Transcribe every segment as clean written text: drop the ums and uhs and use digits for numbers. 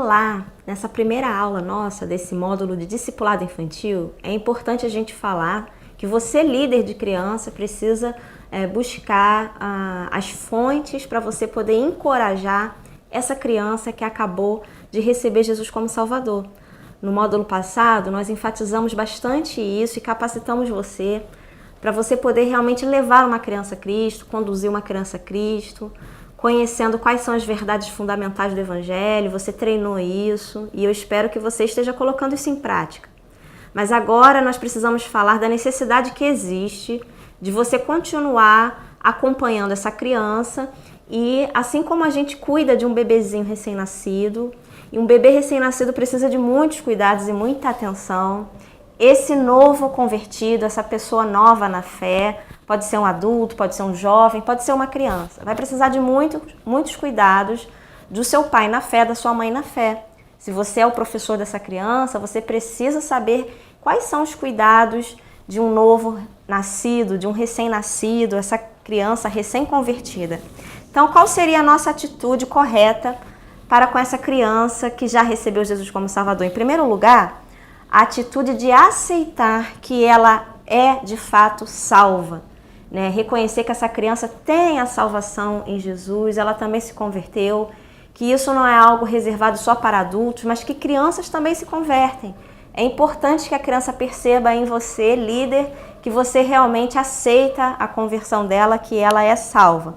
lá, nessa primeira aula nossa desse módulo de discipulado infantil, é importante a gente falar que você, líder de criança, precisa buscar as fontes para você poder encorajar essa criança que acabou de receber Jesus como Salvador. No módulo passado, nós enfatizamos bastante isso e capacitamos você para você poder realmente levar uma criança a Cristo, conduzir uma criança a Cristo, conhecendo quais são as verdades fundamentais do Evangelho. Você treinou isso e eu espero que você esteja colocando isso em prática. Mas agora nós precisamos falar da necessidade que existe de você continuar acompanhando essa criança e assim como a gente cuida de um bebezinho recém-nascido, e um bebê recém-nascido precisa de muitos cuidados e muita atenção, esse novo convertido, essa pessoa nova na fé, pode ser um adulto, pode ser um jovem, pode ser uma criança, vai precisar de muitos cuidados do seu pai na fé, da sua mãe na fé. Se você é o professor dessa criança, você precisa saber quais são os cuidados de um novo nascido, de um recém-nascido, essa criança recém-convertida. Então, qual seria a nossa atitude correta para com essa criança que já recebeu Jesus como Salvador? Em primeiro lugar, a atitude de aceitar que ela é de fato salva, né? Reconhecer que essa criança tem a salvação em Jesus, ela também se converteu, que isso não é algo reservado só para adultos, mas que crianças também se convertem. É importante que a criança perceba em você, líder, que você realmente aceita a conversão dela, que ela é salva.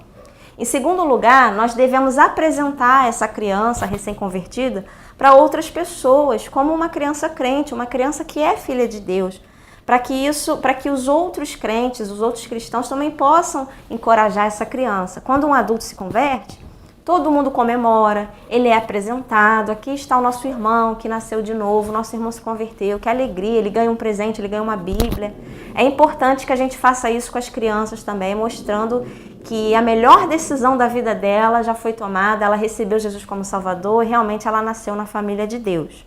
Em segundo lugar, nós devemos apresentar essa criança recém-convertida para outras pessoas, como uma criança crente, uma criança que é filha de Deus, para que os outros crentes, os outros cristãos também possam encorajar essa criança. Quando um adulto se converte, todo mundo comemora, ele é apresentado, aqui está o nosso irmão que nasceu de novo, nosso irmão se converteu, que alegria, ele ganha um presente, ele ganha uma Bíblia. É importante que a gente faça isso com as crianças também, mostrando que a melhor decisão da vida dela já foi tomada, ela recebeu Jesus como Salvador e realmente ela nasceu na família de Deus.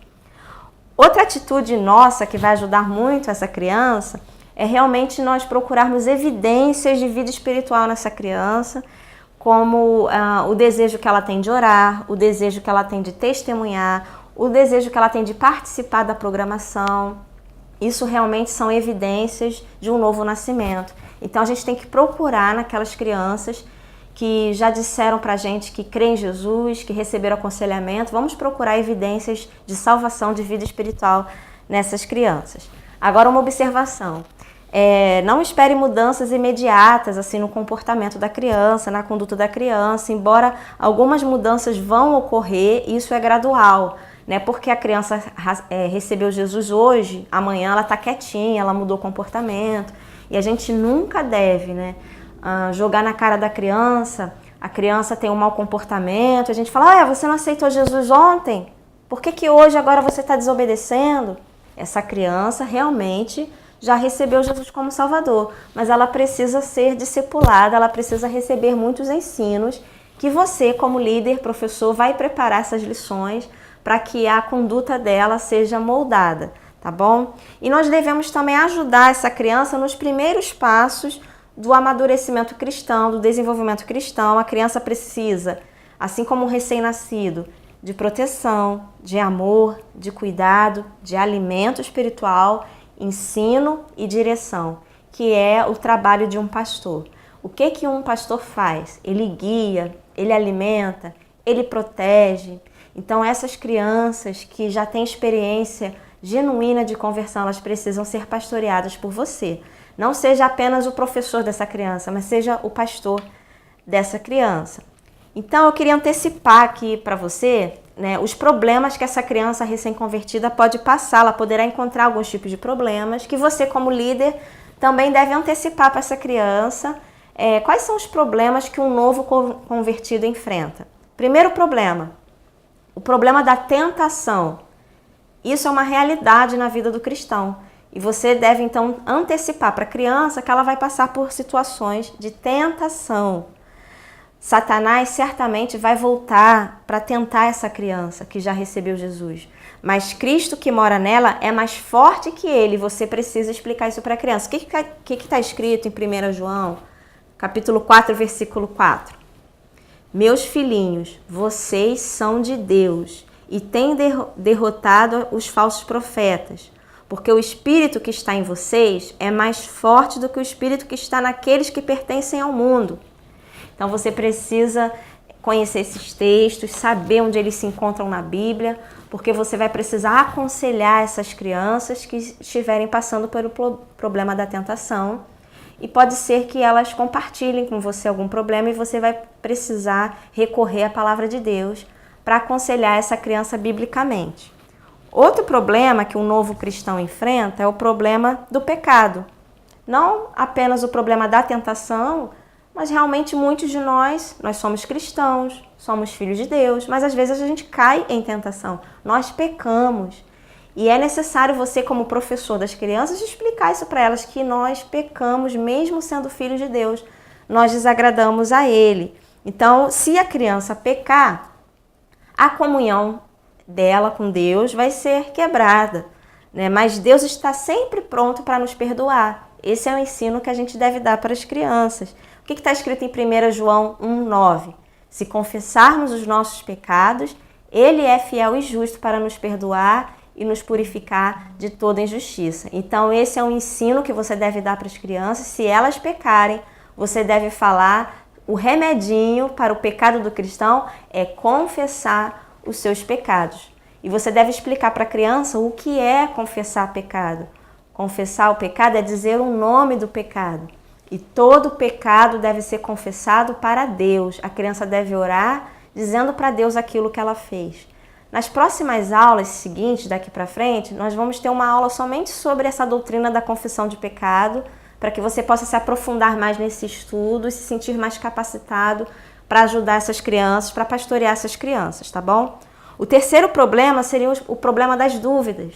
Outra atitude nossa que vai ajudar muito essa criança é realmente nós procurarmos evidências de vida espiritual nessa criança, como o desejo que ela tem de orar, o desejo que ela tem de testemunhar, o desejo que ela tem de participar da programação. Isso realmente são evidências de um novo nascimento. Então a gente tem que procurar naquelas crianças que já disseram pra gente que creem em Jesus, que receberam aconselhamento, vamos procurar evidências de salvação, de vida espiritual nessas crianças. Agora uma observação. Não espere mudanças imediatas assim no comportamento da criança, na conduta da criança, embora algumas mudanças vão ocorrer, isso é gradual, né? Porque a criança recebeu Jesus hoje, amanhã ela está quietinha, ela mudou o comportamento, e a gente nunca deve, né, jogar na cara da criança, a criança tem um mau comportamento, a gente fala, você não aceitou Jesus ontem? Por que hoje agora você está desobedecendo? Essa criança realmente já recebeu Jesus como Salvador, mas ela precisa ser discipulada, ela precisa receber muitos ensinos que você, como líder, professor, vai preparar essas lições para que a conduta dela seja moldada, tá bom? E nós devemos também ajudar essa criança nos primeiros passos do amadurecimento cristão, do desenvolvimento cristão. A criança precisa, assim como um recém-nascido, de proteção, de amor, de cuidado, de alimento espiritual, ensino e direção, que é o trabalho de um pastor. O que um pastor faz? Ele guia, ele alimenta, ele protege. Então essas crianças que já têm experiência genuína de conversão, elas precisam ser pastoreadas por você. Não seja apenas o professor dessa criança, mas seja o pastor dessa criança. Então eu queria antecipar aqui para você, né, os problemas que essa criança recém-convertida pode passar. Ela poderá encontrar alguns tipos de problemas que você, como líder, também deve antecipar para essa criança. Quais são os problemas que um novo convertido enfrenta? Primeiro problema, o problema da tentação. Isso é uma realidade na vida do cristão. E você deve, então, antecipar para a criança que ela vai passar por situações de tentação. Satanás certamente vai voltar para tentar essa criança que já recebeu Jesus. Mas Cristo que mora nela é mais forte que ele. Você precisa explicar isso para a criança. O que está escrito em 1 João, capítulo 4, versículo 4? Meus filhinhos, vocês são de Deus e tem derrotado os falsos profetas, porque o espírito que está em vocês é mais forte do que o espírito que está naqueles que pertencem ao mundo. Então você precisa conhecer esses textos, saber onde eles se encontram na Bíblia, porque você vai precisar aconselhar essas crianças que estiverem passando pelo problema da tentação. E pode ser que elas compartilhem com você algum problema e você vai precisar recorrer à palavra de Deus para aconselhar essa criança biblicamente. Outro problema que um novo cristão enfrenta é o problema do pecado. Não apenas o problema da tentação, mas realmente muitos de nós somos cristãos, somos filhos de Deus, mas às vezes a gente cai em tentação, nós pecamos. E é necessário você, como professor das crianças, explicar isso para elas, que nós pecamos mesmo sendo filhos de Deus, nós desagradamos a Ele. Então, se a criança pecar, a comunhão dela com Deus vai ser quebrada, né? Mas Deus está sempre pronto para nos perdoar. Esse é o ensino que a gente deve dar para as crianças. O que está escrito em 1 João 1,9? Se confessarmos os nossos pecados, Ele é fiel e justo para nos perdoar e nos purificar de toda injustiça. Então, esse é um ensino que você deve dar para as crianças. Se elas pecarem, você deve falar, o remedinho para o pecado do cristão é confessar os seus pecados. E você deve explicar para a criança o que é confessar pecado. Confessar o pecado é dizer o nome do pecado. E todo pecado deve ser confessado para Deus. A criança deve orar dizendo para Deus aquilo que ela fez. Nas próximas aulas seguintes, daqui para frente, nós vamos ter uma aula somente sobre essa doutrina da confissão de pecado, para que você possa se aprofundar mais nesse estudo e se sentir mais capacitado para ajudar essas crianças, para pastorear essas crianças, tá bom? O terceiro problema seria o problema das dúvidas.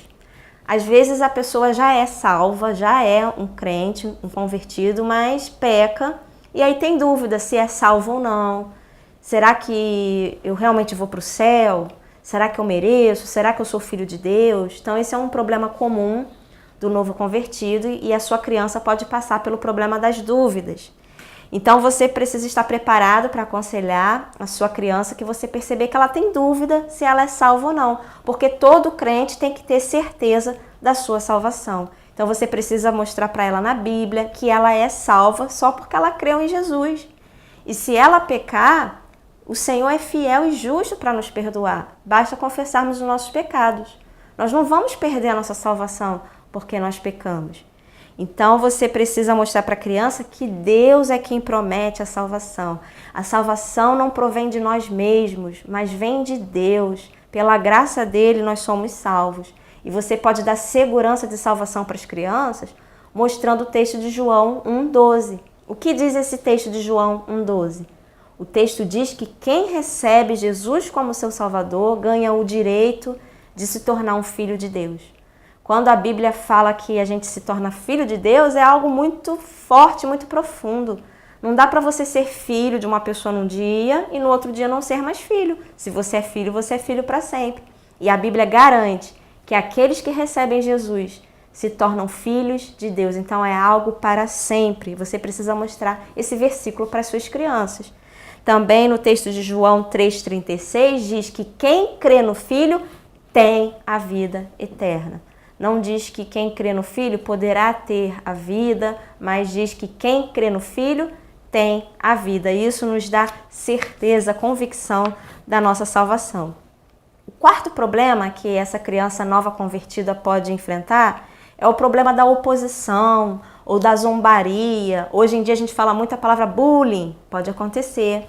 Às vezes a pessoa já é salva, já é um crente, um convertido, mas peca e aí tem dúvida se é salvo ou não. Será que eu realmente vou para o céu? Será que eu mereço? Será que eu sou filho de Deus? Então esse é um problema comum do novo convertido e a sua criança pode passar pelo problema das dúvidas. Então você precisa estar preparado para aconselhar a sua criança que você perceber que ela tem dúvida se ela é salva ou não, porque todo crente tem que ter certeza da sua salvação. Então você precisa mostrar para ela na Bíblia que ela é salva só porque ela creu em Jesus. E se ela pecar, o Senhor é fiel e justo para nos perdoar. Basta confessarmos os nossos pecados. Nós não vamos perder a nossa salvação porque nós pecamos. Então você precisa mostrar para a criança que Deus é quem promete a salvação. A salvação não provém de nós mesmos, mas vem de Deus. Pela graça dele nós somos salvos. E você pode dar segurança de salvação para as crianças mostrando o texto de João 1,12. O que diz esse texto de João 1,12? O texto diz que quem recebe Jesus como seu Salvador ganha o direito de se tornar um filho de Deus. Quando a Bíblia fala que a gente se torna filho de Deus, é algo muito forte, muito profundo. Não dá para você ser filho de uma pessoa num dia e no outro dia não ser mais filho. Se você é filho para sempre. E a Bíblia garante que aqueles que recebem Jesus se tornam filhos de Deus. Então é algo para sempre. Você precisa mostrar esse versículo para as suas crianças. Também no texto de João 3,36 diz que quem crê no Filho tem a vida eterna. Não diz que quem crê no Filho poderá ter a vida, mas diz que quem crê no Filho tem a vida. Isso nos dá certeza, convicção da nossa salvação. O quarto problema que essa criança nova convertida pode enfrentar é o problema da oposição ou da zombaria. Hoje em dia a gente fala muito a palavra bullying. Pode acontecer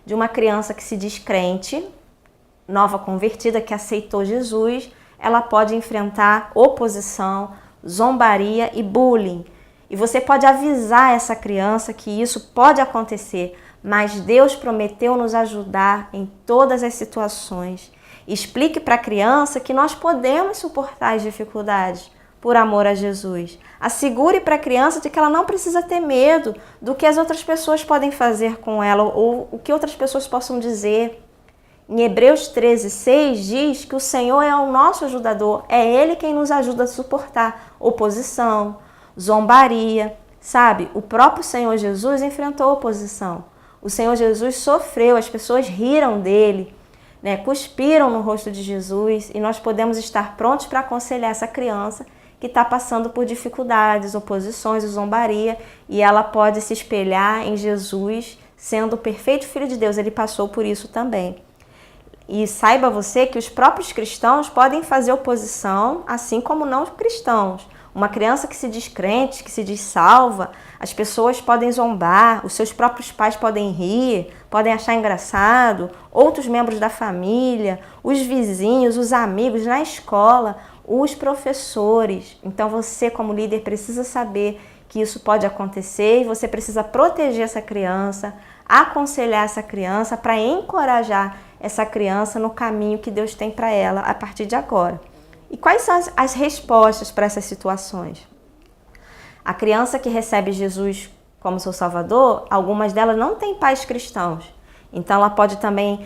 de uma criança que se diz crente, nova convertida, que aceitou Jesus, ela pode enfrentar oposição, zombaria e bullying. E você pode avisar essa criança que isso pode acontecer, mas Deus prometeu nos ajudar em todas as situações. Explique para a criança que nós podemos suportar as dificuldades por amor a Jesus. Assegure para a criança de que ela não precisa ter medo do que as outras pessoas podem fazer com ela ou o que outras pessoas possam dizer. Em Hebreus 13,6 diz que o Senhor é o nosso ajudador, é Ele quem nos ajuda a suportar oposição, zombaria. Sabe, o próprio Senhor Jesus enfrentou oposição. O Senhor Jesus sofreu, as pessoas riram dele. né, cuspiram no rosto de Jesus, e nós podemos estar prontos para aconselhar essa criança que está passando por dificuldades, oposições e zombaria, e ela pode se espelhar em Jesus, sendo o perfeito Filho de Deus. Ele passou por isso também. E saiba você que os próprios cristãos podem fazer oposição, assim como não cristãos. Uma criança que se diz crente, que se diz salva, as pessoas podem zombar, os seus próprios pais podem rir, podem achar engraçado, outros membros da família, os vizinhos, os amigos na escola, os professores. Então você, como líder, precisa saber que isso pode acontecer e você precisa proteger essa criança, aconselhar essa criança para encorajar essa criança no caminho que Deus tem para ela a partir de agora. E quais são as respostas para essas situações? A criança que recebe Jesus como seu Salvador, algumas delas não têm pais cristãos. Então ela pode também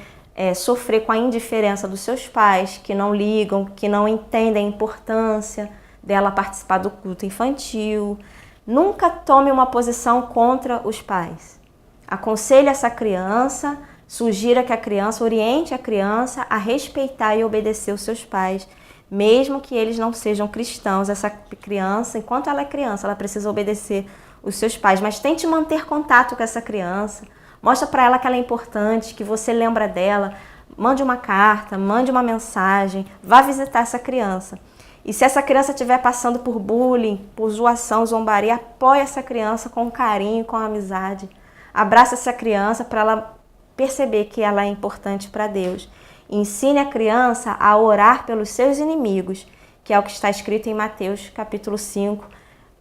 sofrer com a indiferença dos seus pais, que não ligam, que não entendem a importância dela participar do culto infantil. Nunca tome uma posição contra os pais. Aconselhe essa criança, sugira que a criança, oriente a criança a respeitar e obedecer os seus pais, mesmo que eles não sejam cristãos. Essa criança, enquanto ela é criança, ela precisa obedecer os seus pais, mas tente manter contato com essa criança, mostra para ela que ela é importante, que você lembra dela, mande uma carta, mande uma mensagem, vá visitar essa criança. E se essa criança estiver passando por bullying, por zoação, zombaria, apoie essa criança com carinho, com amizade, abraça essa criança para ela perceber que ela é importante para Deus. Ensine a criança a orar pelos seus inimigos, que é o que está escrito em Mateus capítulo 5,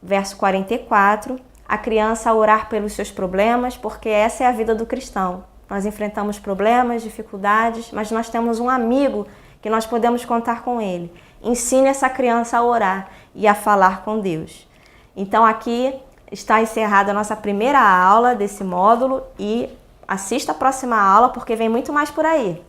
verso 44. A criança a orar pelos seus problemas, porque essa é a vida do cristão. Nós enfrentamos problemas, dificuldades, mas nós temos um amigo que nós podemos contar com ele. Ensine essa criança a orar e a falar com Deus. Então aqui está encerrada a nossa primeira aula desse módulo e assista a próxima aula porque vem muito mais por aí.